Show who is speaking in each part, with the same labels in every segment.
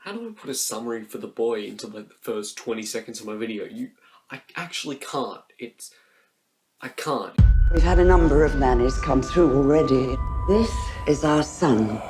Speaker 1: How do I put a summary for The Boy into like the first 20 seconds of my video? I actually can't. I can't.
Speaker 2: We've had a number of nannies come through already. This is our son.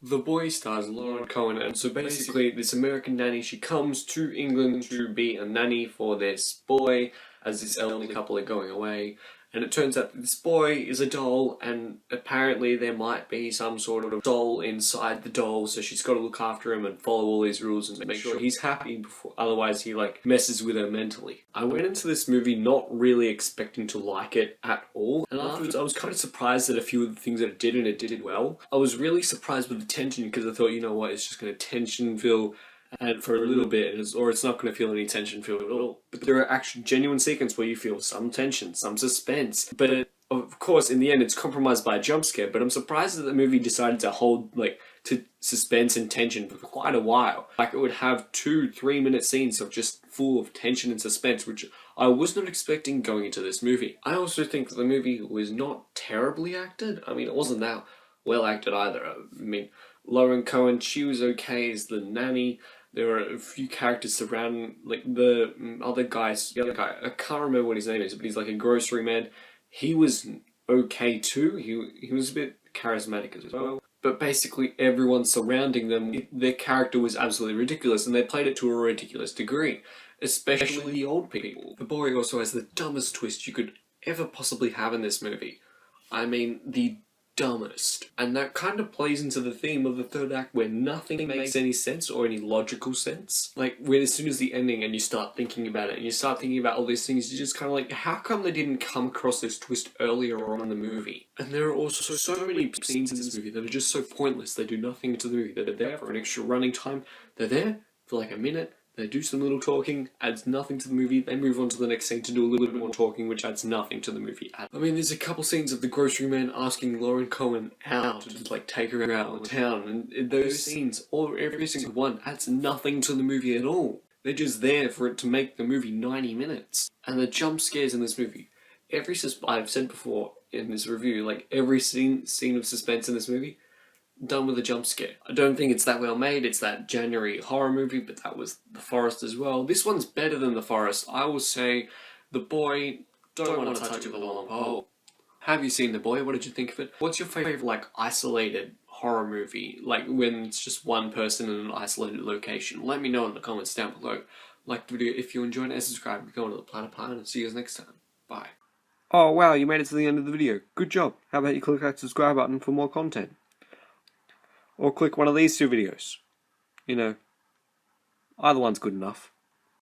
Speaker 1: The Boy stars Lauren Cohen, and so basically this American nanny, she comes to England to be a nanny for this boy as this elderly couple are going away. And it turns out that this boy is a doll, and apparently there might be some sort of doll inside the doll, so she's got to look after him and follow all these rules and make sure he's happy before, otherwise he like messes with her mentally. I went into this movie not really expecting to like it at all, and afterwards I was kind of surprised at a few of the things that it did, and it did well. I was really surprised with the tension because I thought, you know what, it's just going to tension feel and for a little bit, or it's not going to feel any tension feel at all. But there are actually genuine sequences where you feel some tension, some suspense. But of course, in the end, it's compromised by a jump scare. But I'm surprised that the movie decided to hold to suspense and tension for quite a while. Like, it would have 2-3 minute scenes of just full of tension and suspense, which I was not expecting going into this movie. I also think that the movie was not terribly acted. I mean, it wasn't that well acted either. I mean, Lauren Cohen, she was okay as the nanny. There were a few characters surrounding, like the other guy, I can't remember what his name is, but he's like a grocery man. He was okay too. He was a bit charismatic as well. But basically everyone surrounding them, their character was absolutely ridiculous, and they played it to a ridiculous degree. Especially the old people. The Boy also has the dumbest twist you could ever possibly have in this movie. I mean, the dumbest. And that kind of plays into the theme of the third act, where nothing makes any sense or any logical sense. Like, when as soon as the ending and you start thinking about it, and you start thinking about all these things, you're just kind of like, how come they didn't come across this twist earlier on in the movie? And there are also so many scenes in this movie that are just so pointless. They do nothing to the movie. That are there for an extra running time. They're there for like a minute. They do some little talking, adds nothing to the movie. They move on to the next scene to do a little bit more talking, which adds nothing to the movie. I mean, there's a couple scenes of the grocery man asking Lauren Cohen out to just like take her out of town, and those scenes, every single one, adds nothing to the movie at all. They're just there for it to make the movie 90 minutes. And the jump scares in this movie, I've said before in this review, like every scene of suspense in this movie, done with a jump scare. I don't think it's that well made. It's that January horror movie, but that was The Forest as well. This one's better than The Forest. I will say The Boy, don't want to touch it with a long pole. Have you seen The Boy? What did you think of it? What's your favourite like isolated horror movie? Like when it's just one person in an isolated location? Let me know in the comments down below. Like the video if you enjoyed it, and subscribe. Go on to the Platypus, and see you guys next time. Bye. Oh wow, you made it to the end of the video. Good job. How about you click that subscribe button for more content? Or click one of these two videos. You know, either one's good enough.